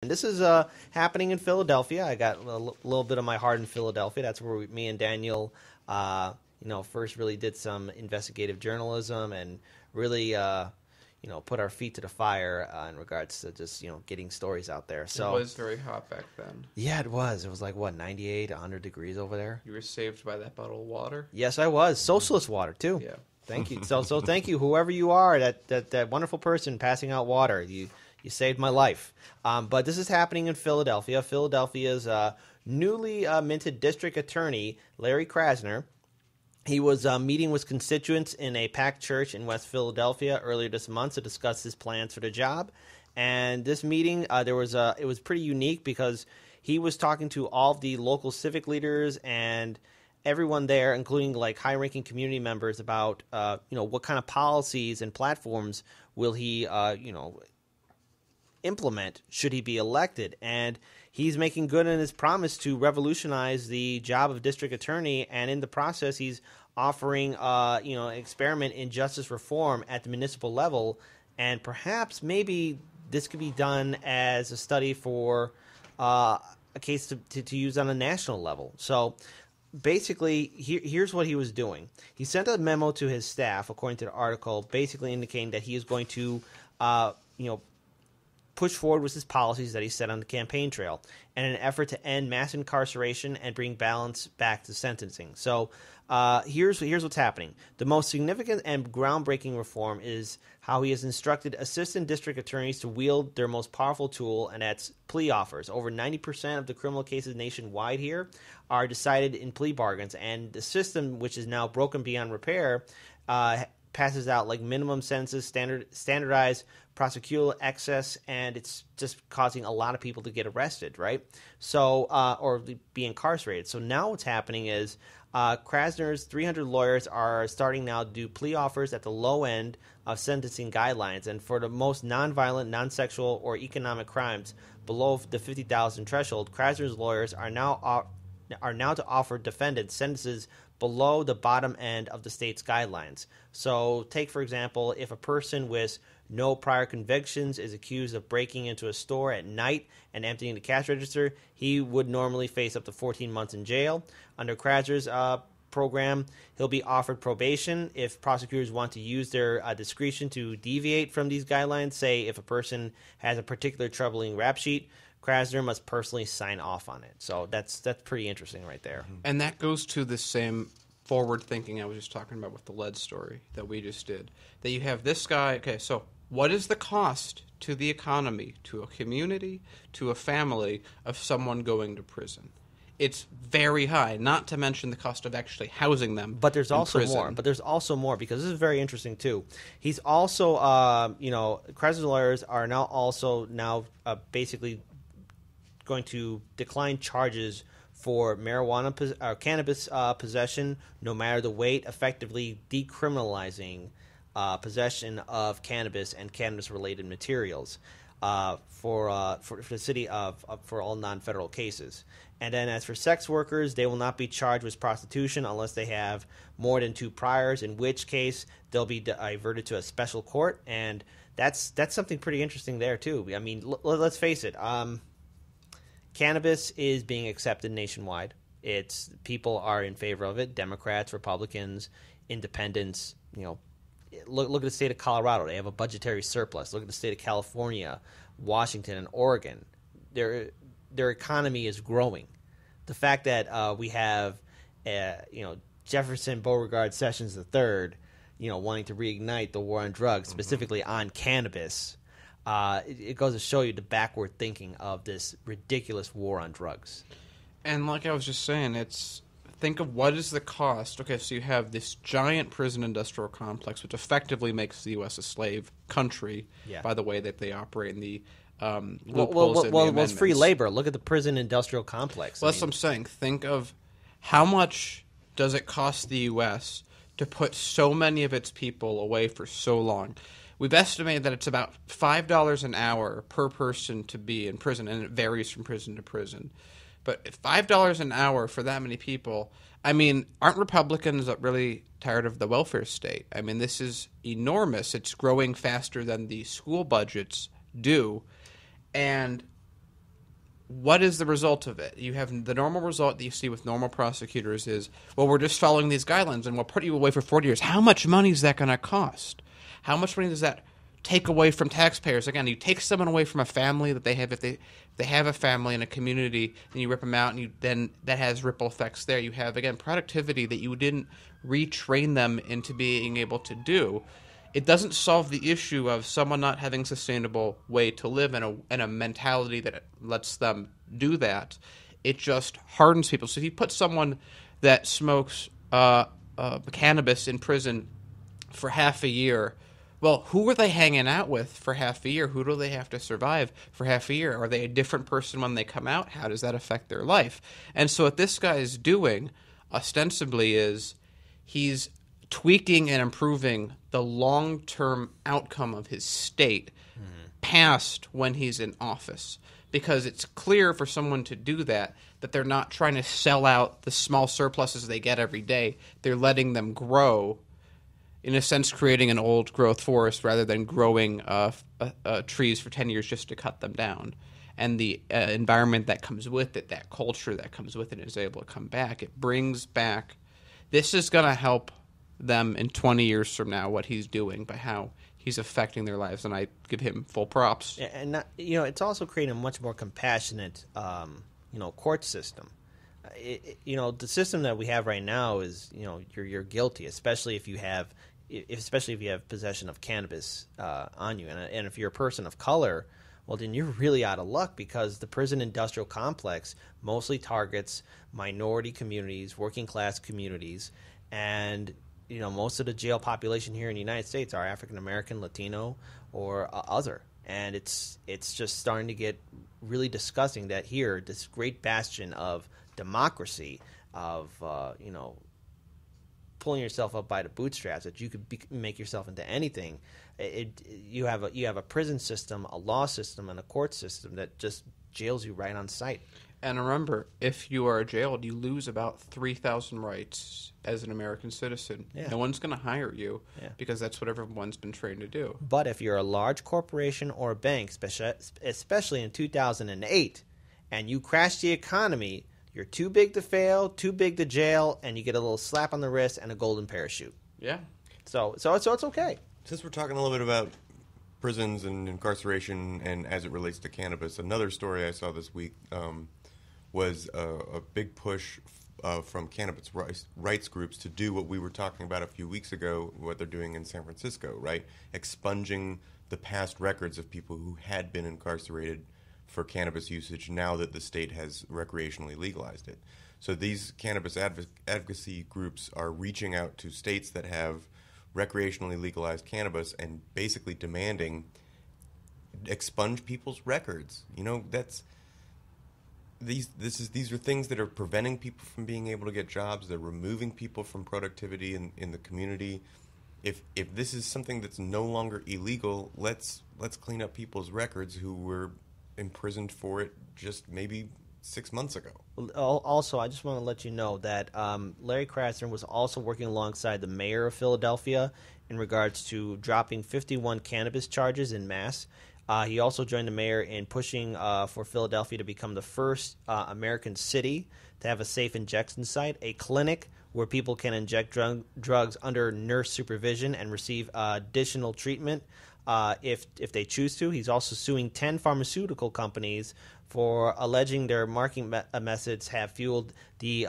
And this is happening in Philadelphia. I got a little bit of my heart in Philadelphia. That's where me and Daniel, first really did some investigative journalism and really, put our feet to the fire in regards to just, getting stories out there. So it was very hot back then. Yeah, it was. It was like, 98, 100 degrees over there? You were saved by that bottle of water? Yes, I was. Socialist water, too. Yeah. Thank you. So thank you, whoever you are, that wonderful person passing out water. You saved my life. But this is happening in Philadelphia. Philadelphia's newly minted district attorney, Larry Krasner, he was meeting with constituents in a packed church in West Philadelphia earlier this month to discuss his plans for the job. And this meeting, it was pretty unique because he was talking to all of the local civic leaders and everyone there, including like high-ranking community members, about what kind of policies and platforms will he implement should he be elected. And he's making good on his promise to revolutionize the job of district attorney, and in the process he's offering an experiment in justice reform at the municipal level, and perhaps maybe this could be done as a study for a case to use on a national level. So basically, here's what he was doing. He sent a memo to his staff, according to the article, basically indicating that he is going to push forward with his policies that he set on the campaign trail in an effort to end mass incarceration and bring balance back to sentencing. So here's what's happening. The most significant and groundbreaking reform is how he has instructed assistant district attorneys to wield their most powerful tool, and that's plea offers. Over 90% of the criminal cases nationwide here are decided in plea bargains, and the system, which is now broken beyond repair, passes out like minimum sentences, standardized prosecutorial excess, and it's just causing a lot of people to get arrested, right? So, or be incarcerated. So now what's happening is Krasner's 300 lawyers are starting now to do plea offers at the low end of sentencing guidelines, and for the most nonviolent, non-sexual, or economic crimes below the 50,000 threshold, Krasner's lawyers are now to offer defendants sentences below the bottom end of the state's guidelines. So take, for example, if a person with no prior convictions is accused of breaking into a store at night and emptying the cash register, he would normally face up to 14 months in jail. Under Krasner's program, he'll be offered probation if prosecutors want to use their discretion to deviate from these guidelines. Say if a person has a particular troubling rap sheet, Krasner must personally sign off on it. So that's pretty interesting right there. And that goes to the same forward thinking I was just talking about with the lead story that we just did. That you have this guy, okay, so what is the cost to the economy, to a community, to a family of someone going to prison? It's very high, not to mention the cost of actually housing them. But there's also prison. more. But there's also more, because this is very interesting too. He's also, Krasner's lawyers are now basically going to decline charges for marijuana or cannabis possession, no matter the weight, effectively decriminalizing possession of cannabis and cannabis-related materials for the city for all non-federal cases. And then as for sex workers, they will not be charged with prostitution unless they have more than 2 priors, in which case they'll be diverted to a special court. And that's something pretty interesting there too. I mean, let's face it. Cannabis is being accepted nationwide. People are in favor of it. Democrats, Republicans, independents. Look at the state of Colorado. They have a budgetary surplus. Look at the state of California, Washington, and Oregon. Their economy is growing. The fact that we have, Jefferson Beauregard Sessions III, wanting to reignite the war on drugs, specifically on cannabis. It goes to show you the backward thinking of this ridiculous war on drugs. And like I was just saying, think of what is the cost. Okay, so you have this giant prison industrial complex, which effectively makes the U.S. a slave country by the way that they operate in the loopholes in the amendments. It's free labor. Look at the prison industrial complex. Well, that's what I'm saying. Think of how much does it cost the U.S. to put so many of its people away for so long. We've estimated that it's about $5 an hour per person to be in prison, and it varies from prison to prison. But $5 an hour for that many people, I mean, aren't Republicans really tired of the welfare state? I mean, this is enormous. It's growing faster than the school budgets do. And what is the result of it? You have the normal result that you see with normal prosecutors is, well, we're just following these guidelines and we'll put you away for 40 years. How much money is that going to cost? How much money does that take away from taxpayers? Again, you take someone away from a family that they have. If they have a family and a community, and you rip them out, and then that has ripple effects there. You have, again, productivity that you didn't retrain them into being able to do. It doesn't solve the issue of someone not having a sustainable way to live and a mentality that lets them do that. It just hardens people. So if you put someone that smokes cannabis in prison for half a year, well, who are they hanging out with for half a year? Who do they have to survive for half a year? Are they a different person when they come out? How does that affect their life? And so what this guy is doing, ostensibly, is he's tweaking and improving the long-term outcome of his state past when he's in office. Because it's clear for someone to do that they're not trying to sell out the small surpluses they get every day. They're letting them grow, in a sense creating an old-growth forest rather than growing trees for 10 years just to cut them down. And the environment that comes with it, that culture that comes with it, is able to come back. It brings back – this is going to help them in 20 years from now, what he's doing, by how he's affecting their lives, and I give him full props. Yeah, and not, it's also creating a much more compassionate, court system. The system that we have right now is, you're guilty, especially if you have possession of cannabis on you, and if you're a person of color, well, then you're really out of luck, because the prison industrial complex mostly targets minority communities, working class communities, and most of the jail population here in the United States are African American, Latino, or other. And it's just starting to get really disgusting that here, this great bastion of democracy, of pulling yourself up by the bootstraps, that you could make yourself into anything. You have a prison system, a law system, and a court system that just jails you right on sight. And remember, if you are jailed, you lose about 3,000 rights as an American citizen. Yeah. No one's going to hire you because that's what everyone's been trained to do. But if you're a large corporation or a bank, especially in 2008, and you crash the economy, you're too big to fail, too big to jail, and you get a little slap on the wrist and a golden parachute. Yeah. So it's okay. Since we're talking a little bit about prisons and incarceration and as it relates to cannabis, another story I saw this week was a big push from cannabis rights groups to do what we were talking about a few weeks ago, what they're doing in San Francisco, right? Expunging the past records of people who had been incarcerated for cannabis usage now that the state has recreationally legalized it. So these cannabis advocacy groups are reaching out to states that have recreationally legalized cannabis and basically demanding expunge people's records. These are things that are preventing people from being able to get jobs. They're removing people from productivity in the community. If this is something that's no longer illegal, let's clean up people's records who were imprisoned for it just maybe 6 months ago. Also, I just want to let you know that Larry Krasner was also working alongside the mayor of Philadelphia in regards to dropping 51 cannabis charges en masse. He also joined the mayor in pushing for Philadelphia to become the first American city to have a safe injection site, a clinic where people can inject drugs under nurse supervision and receive additional treatment if they choose to. He's also suing 10 pharmaceutical companies for alleging their marketing methods have fueled the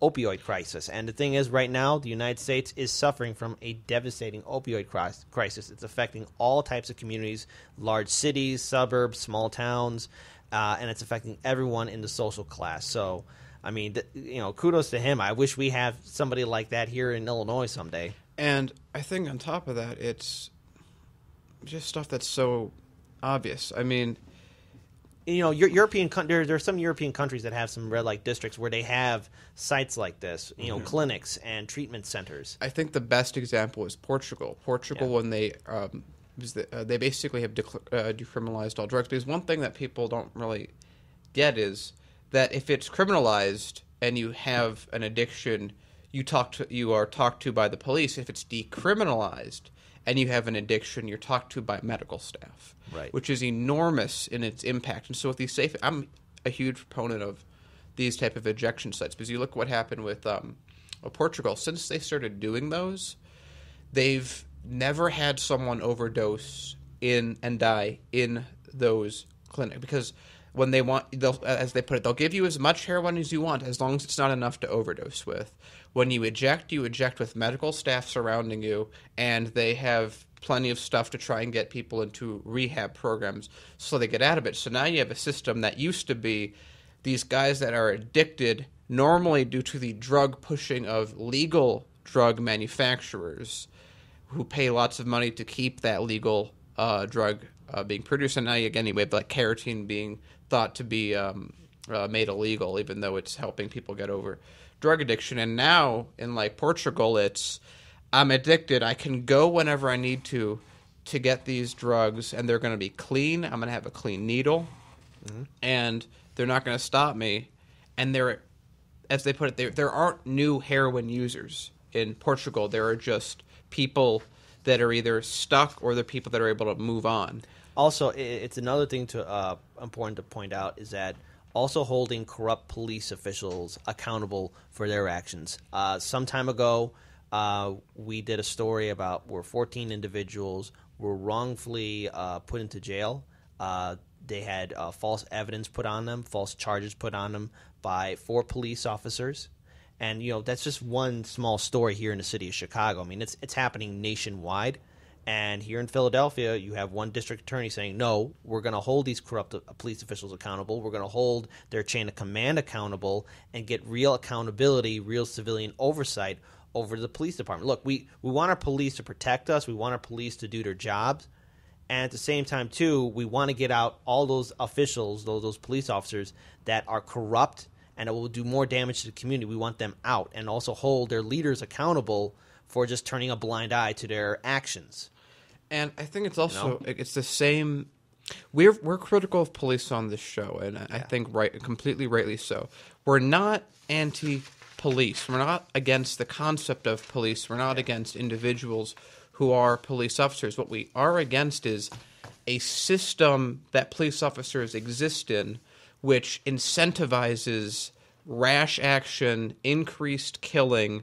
opioid crisis. And the thing is, right now, the United States is suffering from a devastating opioid crisis. It's affecting all types of communities, large cities, suburbs, small towns, and it's affecting everyone in the social class. So, I mean, kudos to him. I wish we have somebody like that here in Illinois someday. And I think on top of that, it's just stuff that's so obvious. I mean, there are some European countries that have some red light districts where they have sites like this, clinics and treatment centers. I think the best example is Portugal. When they basically have decriminalized all drugs. Because one thing that people don't really get is that if it's criminalized and you have an addiction, you are talked to by the police. If it's decriminalized and you have an addiction, you're talked to by medical staff, right? Which is enormous in its impact. And so with these safe, a huge proponent of these type of ejection sites, because you look what happened with Portugal. Since they started doing those, they've never had someone overdose in and die in those clinics, because when they want, as they put it, they'll give you as much heroin as you want as long as it's not enough to overdose with. When you eject with medical staff surrounding you, and they have plenty of stuff to try and get people into rehab programs so they get out of it. So now you have a system that used to be these guys that are addicted, normally due to the drug pushing of legal drug manufacturers who pay lots of money to keep that legal drug being produced. And now, again, you have like carotene being thought to be made illegal, even though it's helping people get over drug addiction. And now in like Portugal, it's I'm addicted. I can go whenever I need to get these drugs, and they're going to be clean. I'm going to have a clean needle, and they're not going to stop me. And they're, as they put it, there aren't new heroin users in Portugal. There are just people that are either stuck or the people that are able to move on. Also, it's another thing to important to point out is that also holding corrupt police officials accountable for their actions. Some time ago, we did a story about where 14 individuals were wrongfully put into jail. They had false evidence put on them, false charges put on them by 4 police officers. And, that's just one small story here in the city of Chicago. I mean, it's happening nationwide. And here in Philadelphia, you have one district attorney saying, no, we're going to hold these corrupt police officials accountable. We're going to hold their chain of command accountable and get real accountability, real civilian oversight over the police department. Look, we want our police to protect us. We want our police to do their jobs. And at the same time, too, we want to get out all those officials, those police officers that are corrupt and it will do more damage to the community. We want them out and also hold their leaders accountable for just turning a blind eye to their actions. And I think it's also it's the same. We're critical of police on this show, and I think completely rightly so. We're not anti-police. We're not against the concept of police. We're not against individuals who are police officers. What we are against is a system that police officers exist in, which incentivizes rash action, increased killing,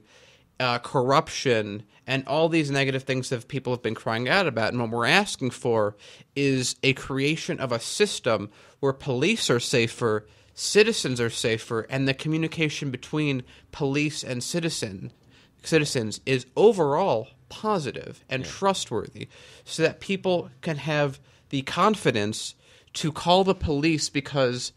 corruption, and all these negative things that people have been crying out about. And what we're asking for is a creation of a system where police are safer, citizens are safer, and the communication between police and citizens is overall positive and trustworthy, so that people can have the confidence to call the police because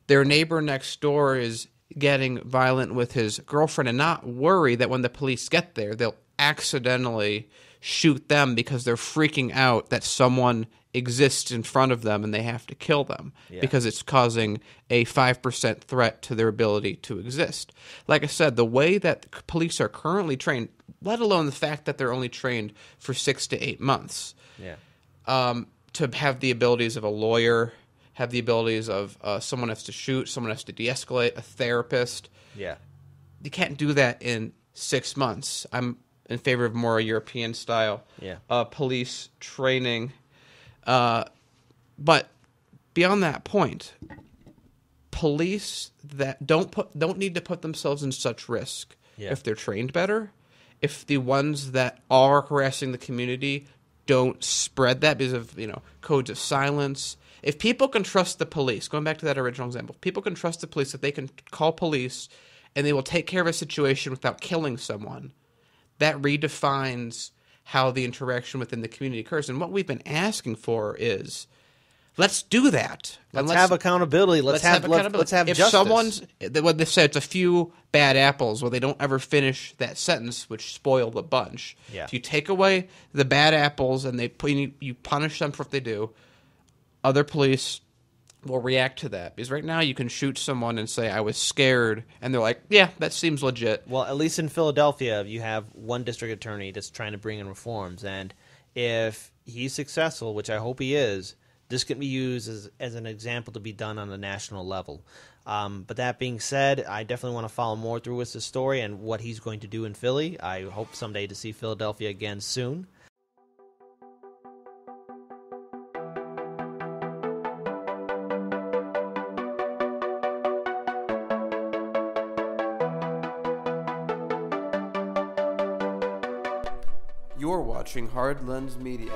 their neighbor next door is getting violent with his girlfriend, and not worry that when the police get there, they'll accidentally shoot them because they're freaking out that someone exists in front of them and they have to kill them because it's causing a 5% threat to their ability to exist. Like I said, the way that the police are currently trained, let alone the fact that they're only trained for 6 to 8 months, to have the abilities of a lawyer, have the abilities of someone has to shoot, someone has to de-escalate, a therapist. Yeah. You can't do that in 6 months. I'm in favor of more European-style police training. But beyond that point, police that don't need to put themselves in such risk if they're trained better, if the ones that are harassing the community don't spread that because of codes of silence. If people can trust the police, going back to that original example, if people can trust the police that they can call police and they will take care of a situation without killing someone, that redefines how the interaction within the community occurs. And what we've been asking for is, let's do that. Let's have accountability. Let's have if justice. Someone's, what they say, it's a few bad apples where they don't ever finish that sentence, which spoil the bunch. Yeah. If you take away the bad apples and you punish them for what they do, other police will react to that. Because right now you can shoot someone and say, I was scared, and they're like, yeah, that seems legit. Well, at least in Philadelphia, you have one district attorney that's trying to bring in reforms, and if he's successful, which I hope he is, this can be used as an example to be done on a national level. But that being said, I definitely want to follow more through with the story and what he's going to do in Philly. I hope someday to see Philadelphia again soon. You're watching Hard Lens Media.